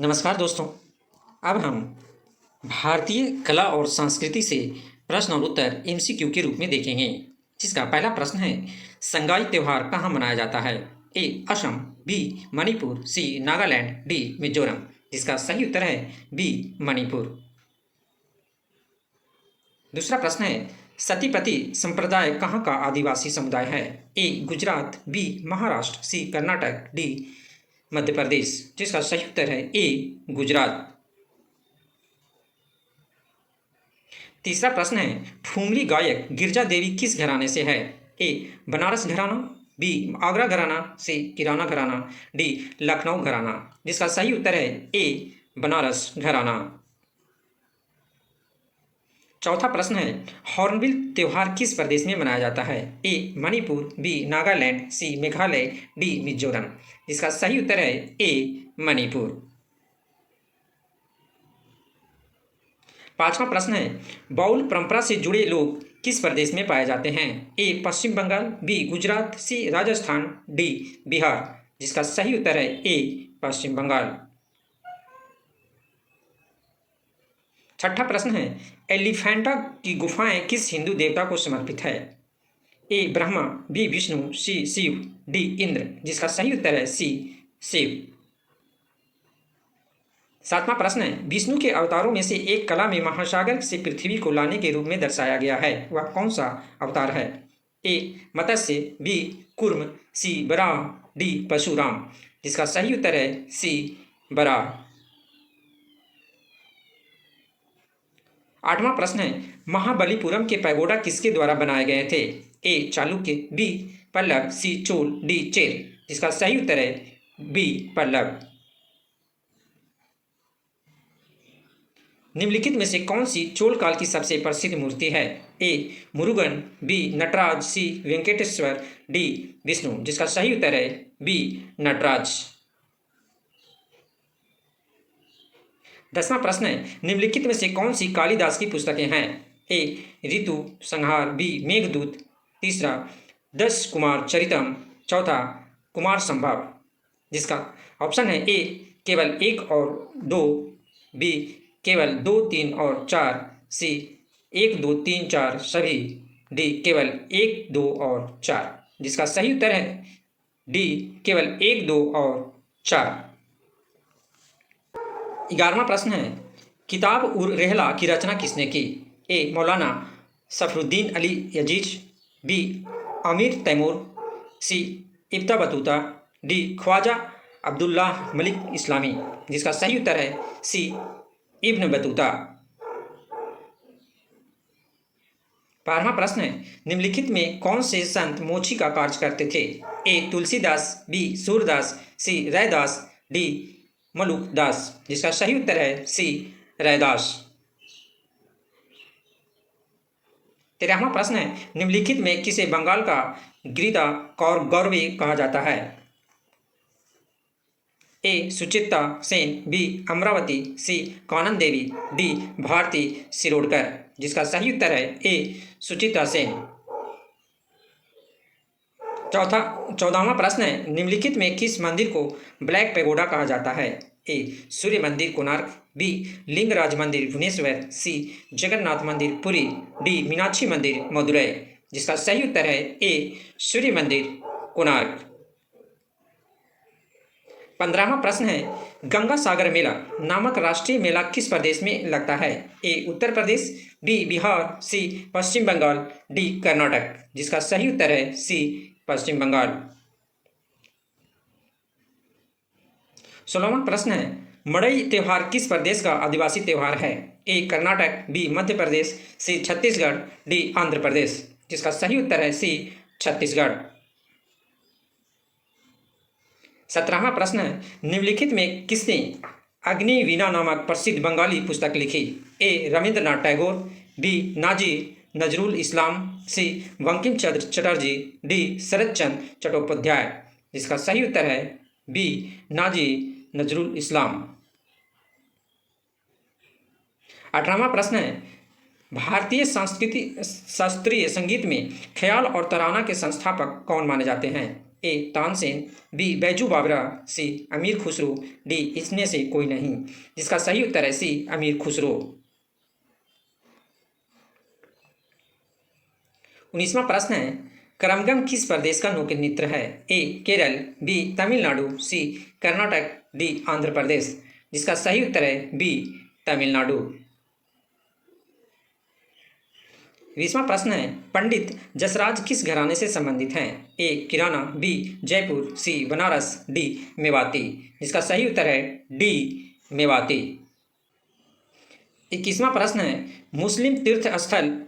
नमस्कार दोस्तों। अब हम भारतीय कला और संस्कृति से प्रश्न और उत्तर एमसीक्यू के रूप में देखेंगे, जिसका पहला प्रश्न है, संगाई त्यौहार कहाँ मनाया जाता है? ए असम, बी मणिपुर, सी नागालैंड, डी मिजोरम। जिसका सही उत्तर है बी मणिपुर। दूसरा प्रश्न है, सतीपति संप्रदाय कहाँ का आदिवासी समुदाय है? ए गुजरात, बी महाराष्ट्र, सी कर्नाटक, डी मध्य प्रदेश। जिसका सही उत्तर है ए गुजरात। तीसरा प्रश्न है, ठुमरी गायक गिरजा देवी किस घराने से है? ए बनारस घराना, बी आगरा घराना, सी किराना घराना, डी लखनऊ घराना। जिसका सही उत्तर है ए बनारस घराना। चौथा प्रश्न है, हॉर्नबिल त्यौहार किस प्रदेश में मनाया जाता है? ए मणिपुर, बी नागालैंड, सी मेघालय, डी मिजोरम। इसका सही उत्तर है ए मणिपुर। पांचवा प्रश्न है, बाउल परंपरा से जुड़े लोग किस प्रदेश में पाए जाते हैं? ए पश्चिम बंगाल, बी गुजरात, सी राजस्थान, डी बिहार। जिसका सही उत्तर है ए पश्चिम बंगाल। छठा प्रश्न है, एलिफेंटा की गुफाएं किस हिंदू देवता को समर्पित है? ए ब्रह्मा, बी विष्णु, सी शिव, डी इंद्र। जिसका सही उत्तर है सी शिव। सातवां प्रश्न है, विष्णु के अवतारों में से एक कला में महासागर से पृथ्वी को लाने के रूप में दर्शाया गया है, वह कौन सा अवतार है? ए मत्स्य, बी कूर्म, सी बराह, डी परशुराम। जिसका सही उत्तर है सी बराह। आठवां प्रश्न है, महाबलीपुरम के पैगोडा किसके द्वारा बनाए गए थे? ए चालुक्य, बी पल्लव, सी चोल, डी चेर। जिसका सही उत्तर है बी पल्लव। निम्नलिखित में से कौन सी चोल काल की सबसे प्रसिद्ध मूर्ति है? ए मुरुगन, बी नटराज, सी वेंकटेश्वर, डी विष्णु। जिसका सही उत्तर है बी नटराज। 10वां प्रश्न है, निम्नलिखित में से कौन सी कालिदास की पुस्तकें हैं? ए ऋतु संहार, बी मेघदूत, तीसरा दश कुमार चरितम, चौथा कुमार संभव। जिसका ऑप्शन है ए केवल 1 और 2, बी केवल 2, 3 और 4, सी 1, 2, 3, 4 सभी, डी केवल 1, 2 और 4। जिसका सही उत्तर है डी केवल 1, 2 और 4। 11वां प्रश्न है, किताब उर रहला की रचना किसने की? ए मौलाना सफरुद्दीन अली यजीज, बी आमिर तैमूर, सी इब्ता बतूता, डी ख्वाजा अब्दुल्लाह मलिक इस्लामी। जिसका सही उत्तर है सी इब्न बतूता। 12वां प्रश्न है, निम्नलिखित में कौन से संत मोक्षी का कार्य करते थे? ए तुलसीदास, बी सूरदास, सी रैदास, डी मलुकदास। जिसका सही उत्तर है सी रैदास। 13वां प्रश्न है, निम्नलिखित में किसे बंगाल का गिरिदा गौरवी कहा जाता है? ए सुचित्रा सेन, बी अमरावती, सी कानन देवी, डी भारती शिरोडकर। जिसका सही उत्तर है ए सुचित्रा सेन। 14वां प्रश्न है, निम्नलिखित में किस मंदिर को ब्लैक पैगोडा कहा जाता है? ए सूर्य मंदिर कोणार्क, बी लिंगराज मंदिर भुवनेश्वर, सी जगन्नाथ मंदिर पुरी, डी मीनाक्षी मंदिर मदुरई। जिसका सही उत्तर है ए सूर्य मंदिर कोणार्क। 15वां प्रश्न है, गंगा सागर मेला नामक राष्ट्रीय मेला किस प्रदेश में लगता है? ए उत्तर प्रदेश, बी बिहार, सी पश्चिम बंगाल, डी कर्नाटक। जिसका सही उत्तर है सी पश्चिम बंगाल। 16वां प्रश्न है, मड़ई त्यौहार किस प्रदेश का आदिवासी त्यौहार है? ए कर्नाटक, बी मध्य प्रदेश, सी छत्तीसगढ़, डी आंध्र प्रदेश। जिसका सही उत्तर है सी छत्तीसगढ़। 17वां प्रश्न है, निम्नलिखित में किसने अग्निवीणा नामक प्रसिद्ध बंगाली पुस्तक लिखी? ए रविंद्रनाथ टैगोर, बी नाजी नजरुल इस्लाम, सी बंकिम चंद्र चटर्जी, डी शरद चंद्र चट्टोपाध्याय। जिसका सही उत्तर है बी नाजी नजरुल इस्लाम। 18वां प्रश्न है, भारतीय शास्त्रीय संगीत में ख्याल और तराना के संस्थापक कौन माने जाते हैं? ए तानसेन, बी बैजू बावरा, सी अमीर खुसरो, डी इसमें से कोई नहीं। जिसका सही उत्तर है सी अमीर खुसरो। 19वां प्रश्न है, करमगम किस प्रदेश का लोक नृत्य है? ए केरल, बी तमिलनाडु, सी कर्नाटक, डी आंध्र प्रदेश। जिसका सही उत्तर है बी तमिलनाडु। 20वां प्रश्न है, पंडित जसराज किस घराने से संबंधित हैं? ए किराना, बी जयपुर, सी बनारस, डी मेवाती। जिसका सही उत्तर है डी मेवाती। 21वां प्रश्न है, मुस्लिम तीर्थ स्थल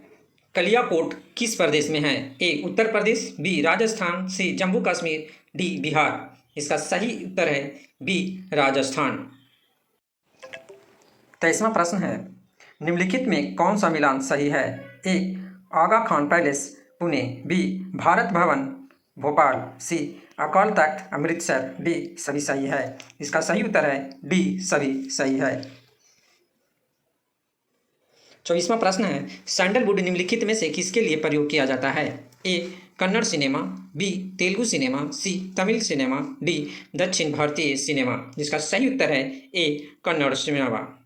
कलियाकोट किस प्रदेश में है? ए उत्तर प्रदेश, बी राजस्थान, सी जम्मू कश्मीर, डी बिहार। इसका सही उत्तर है बी राजस्थान। 23वां प्रश्न है, निम्नलिखित में कौन सा मिलान सही है? ए आगा खान पैलेस पुणे, बी भारत भवन भोपाल, सी अकाल तख्त अमृतसर, डी सभी सही है। इसका सही उत्तर है डी सभी सही है। 24वां प्रश्न है, सैंडलवुड निम्नलिखित में से किसके लिए प्रयोग किया जाता है? A Kannada cinema, B Telugu cinema, C Tamil cinema, D दक्षिण भारतीय सिनेमा। जिसका सही उत्तर है ए कन्नड़ सिनेमा।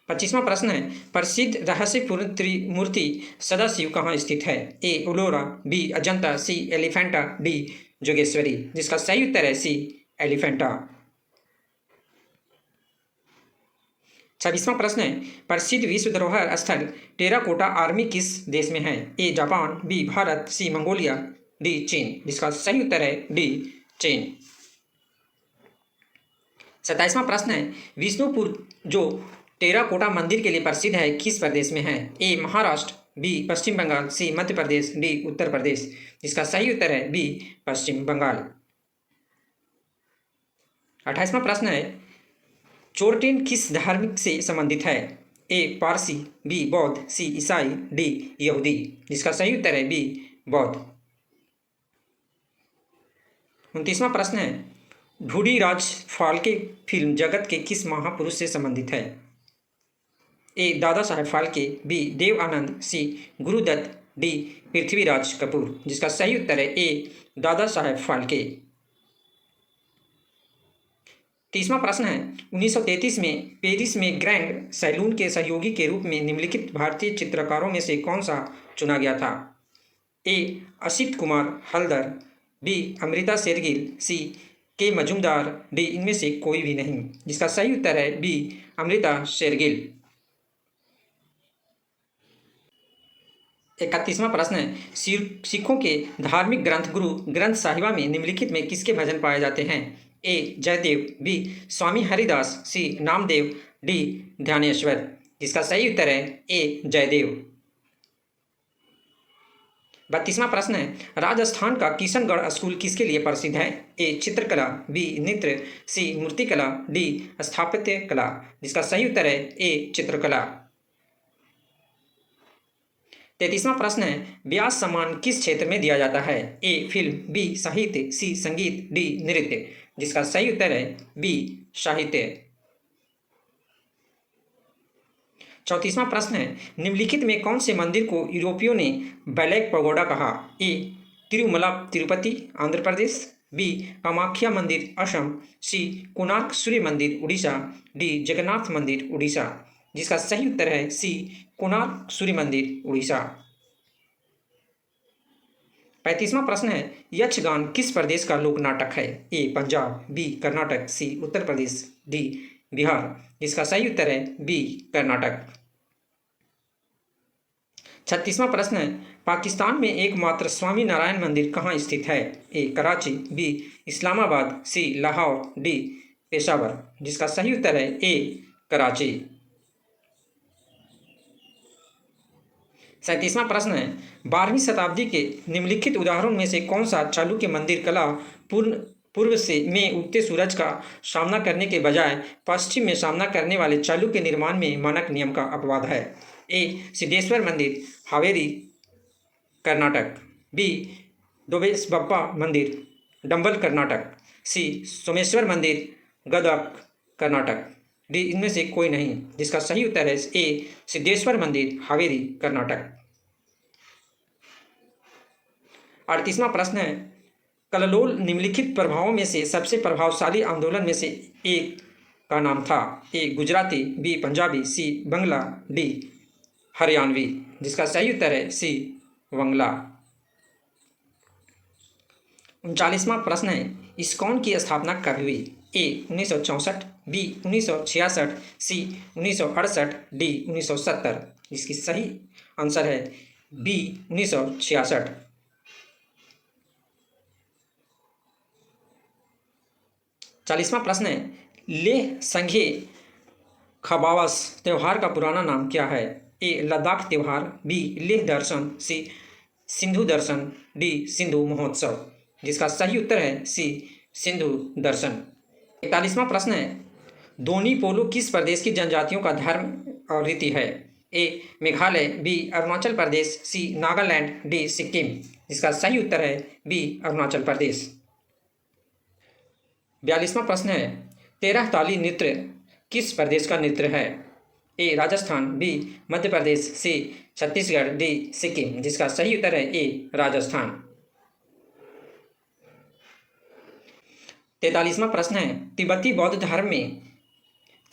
25वां प्रश्न है, प्रसिद्ध रहस्यपूर्ण त्रिमूर्ति सदाशिव कहाँ स्थित है? ए उलोरा, बी अजंता, सी एलिफेंटा, डी जोगेश्वरी। जिसका सही उत्तर है सी एलिफेंटा। 26वां प्रश्न है, प्रसिद्ध विश्व धरोहर स्थल टेराकोटा आर्मी किस देश में है? A Japan, B Bharat, C Mongolia, D चीन। जिसका सही उत्तर है डी चीन। 27वां प्रश्न है, विष्णुपुर जो टेराकोटा मंदिर के लिए प्रसिद्ध है किस प्रदेश में है? ए महाराष्ट्र, बी पश्चिम बंगाल, सी मध्य प्रदेश, डी उत्तर प्रदेश। जिसका सही उत्तर है बी पश्चिम बंगाल। 28वां प्रश्न है, चोरटेन किस धार्मिक से संबंधित है? ए पारसी, बी बौद्ध, सी ईसाई, डी यहूदी। जिसका सही उत्तर है बी बौद्ध। 29वां प्रश्न है, ढूंढीराज फाल्के फिल्म जगत के किस महापुरुष से संबंधित है? ए दादा साहेब फाल्के, बी देव आनंद, सी गुरुदत्त, डी पृथ्वीराज कपूर। जिसका सही उत्तर है ए दादा साहेब फाल्के। 30वां प्रश्न है, 1933 में पेरिस में ग्रैंड सैलून के सहयोगी के रूप में निम्नलिखित भारतीय चित्रकारों में से कौन सा चुना गया था? ए असित कुमार हल्दर, बी अमृता शेरगिल, सी के मजुमदार, डी इनमें से कोई भी नहीं। जिसका सही उत्तर है बी अमृता शेरगिल। 31वां प्रश्न है, सिखों के धार्मिक ग्रंथ गुरु ग्रंथ साहिबा में निम्नलिखित में किसके भजन पाए जाते हैं? ए जयदेव, बी स्वामी हरिदास, सी नामदेव, डी ध्यानेश्वर। जिसका सही उत्तर है ए जयदेव। 32वां प्रश्न है, राजस्थान का किशनगढ़ स्कूल किसके लिए प्रसिद्ध है? ए चित्रकला, बी नृत्य, सी मूर्तिकला, डी स्थापत्य कला। जिसका सही उत्तर है ए चित्रकला। 33वां प्रश्न है, व्यास सम्मान किस क्षेत्र में दिया जाता है? ए फिल्म, बी साहित्य, सी संगीत, डी नृत्य। जिसका सही उत्तर है बी साहित्य। 34वां प्रश्न है, निम्नलिखित में कौन से मंदिर को यूरोपियों ने ब्लैक पगोडा कहा? ए तिरुमला तिरुपति आंध्र प्रदेश, बी कामाख्या मंदिर असम, सी कोणार्क सूर्य मंदिर उड़ीसा, डी जगन्नाथ मंदिर उड़ीसा। जिसका सही उत्तर है सी कोणार्क सूर्य मंदिर उड़ीसा। 35वां प्रश्न है, यक्षगान किस प्रदेश का लोक नाटक है? ए पंजाब, बी कर्नाटक, सी उत्तर प्रदेश, डी बिहार। इसका सही उत्तर है बी कर्नाटक। 36वां प्रश्न है, पाकिस्तान में एकमात्र स्वामी नारायण मंदिर कहाँ स्थित है? ए कराची, बी इस्लामाबाद, सी लाहौर, डी पेशावर। जिसका सही उत्तर है ए कराची। 37वां प्रश्न है, 12वीं शताब्दी के निम्नलिखित उदाहरणों में से कौन सा चालुक्य मंदिर कला पूर्व से में उगते सूरज का सामना करने के बजाय पश्चिम में सामना करने वाले चालुक्य निर्माण में मानक नियम का अपवाद है? ए सिद्धेश्वर मंदिर हावेरी कर्नाटक, बी डोबेसबप्पा मंदिर डंबल कर्नाटक, सी सोमेश्वर मंदिर गदग कर्नाटक, डी इनमें से कोई नहीं। जिसका सही उत्तर है ए सिद्धेश्वर मंदिर हावेरी कर्नाटक। 38वां प्रश्न है, कलोल निम्नलिखित प्रभावों में से सबसे प्रभावशाली आंदोलन में से एक का नाम था। ए गुजराती, बी पंजाबी, सी बंगला, डी हरियाणवी। जिसका सही उत्तर है सी बंगला। 39वां प्रश्न है, इस्कॉन की स्थापना कब हुई। ए 1964, बी 1966, सी 1968, डी 1970। इसकी सही आंसर है बी 1966। 40वां प्रश्न है, लेह संघे खबावस त्यौहार का पुराना नाम क्या है। ए लद्दाख त्यौहार, बी लेह दर्शन, सी सिंधु दर्शन, डी सिंधु महोत्सव। जिसका सही उत्तर है सी सिंधु दर्शन। 41वां प्रश्न है, दोनी पोलो किस प्रदेश की जनजातियों का धर्म और रीति है। ए मेघालय, बी अरुणाचल प्रदेश, सी नागालैंड, डी सिक्किम। जिसका सही उत्तर है बी अरुणाचल प्रदेश। 42वां प्रश्न है, 13 ताली नृत्य किस प्रदेश का नृत्य है। ए राजस्थान, बी मध्य प्रदेश, सी छत्तीसगढ़, डी सिक्किम। जिसका सही उत्तर है ए राजस्थान। 43वां प्रश्न है, तिब्बती बौद्ध धर्म में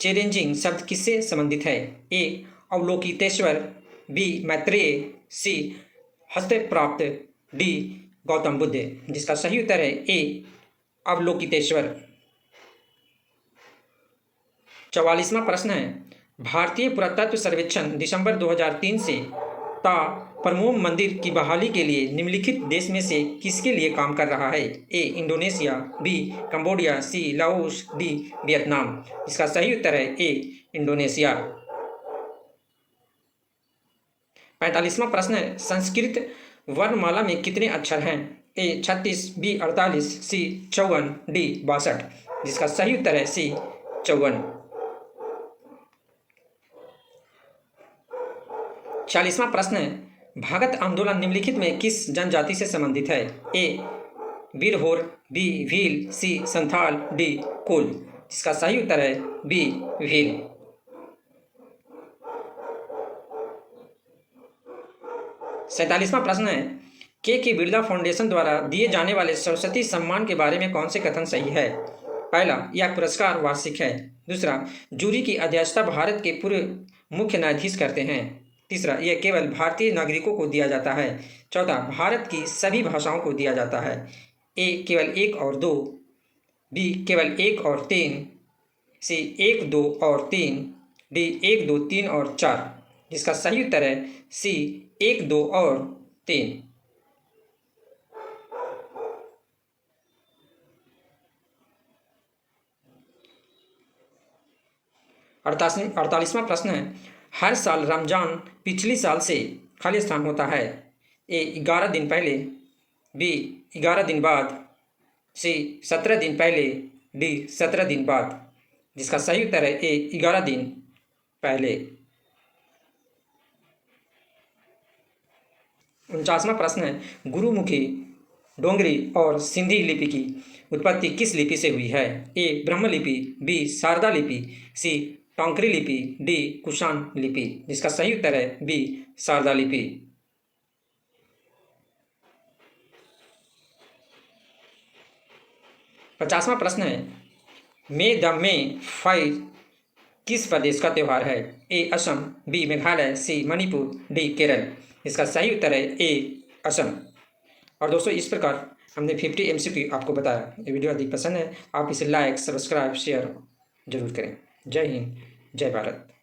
चेलेंजिंग शब्द किससे संबंधित है। ए अवलोकितेश्वर, बी मैत्रेय, सी हस्तप्राप्त, डी गौतम बुद्ध। जिसका सही उत्तर है ए अवलोकितेश्वर। 44वां प्रश्न है, भारतीय पुरातत्व सर्वेक्षण दिसंबर 2003 से ता परमोम मंदिर की बहाली के लिए निम्नलिखित देश में से किसके लिए काम कर रहा है। ए इंडोनेशिया, बी कंबोडिया, सी लाओस, डी वियतनाम। इसका सही उत्तर है ए इंडोनेशिया। 45वां प्रश्न है, संस्कृत वर्णमाला में कितने अक्षर हैं। ए 36, बी 48, सी 54, डी 62। जिसका सही उत्तर है सी 54। 46वां प्रश्न है, भागत आंदोलन निम्नलिखित में किस जनजाति से संबंधित है। ए बिरहोर, बी भील, सी संथाल, डी कोल। जिसका सही उत्तर है बी भील। 47वां प्रश्न है, के बिरला फाउंडेशन द्वारा दिए जाने वाले सरस्वती सम्मान के बारे में कौन से कथन सही है। पहला, यह पुरस्कार वार्षिक है। दूसरा, जूरी की अध्यक्षता भारत के पूर्व मुख्य न्यायाधीश करते हैं। तीसरा, यह केवल भारतीय नागरिकों को दिया जाता है। चौथा, भारत की सभी भाषाओं को दिया जाता है। ए केवल 1 और 2, बी केवल 1 और 3, सी 1, 2 और 3, डी 1, 2, 3 और 4। जिसका सही उत्तर है सी 1, 2 और 3। 48वां प्रश्न है, हर साल रमजान पिछली साल से खाली स्थान होता है। ए 11 दिन पहले, बी 11 दिन बाद, सी 17 दिन पहले, डी 17 दिन बाद। जिसका सही उत्तर है ए 11 दिन पहले। 49वां प्रश्न है, गुरुमुखी, डोंगरी और सिंधी लिपि की उत्पत्ति किस लिपि से हुई है। ए ब्रह्मलिपि, बी शारदा लिपि, सी टोंकरी लिपि, डी कुषाण लिपि। जिसका सही उत्तर है बी शारदा लिपि। 50वां प्रश्न है, मे द मे 5 किस प्रदेश का त्यौहार है। ए असम, बी मेघालय, सी मणिपुर, डी केरल। इसका सही उत्तर है ए असम। और दोस्तों, इस प्रकार हमने 50 MCQ आपको बताया। ये वीडियो अधिक पसंद है, आप इसे लाइक, सब्सक्राइब, शेयर जरूर करें। जय हिंद, जय भारत।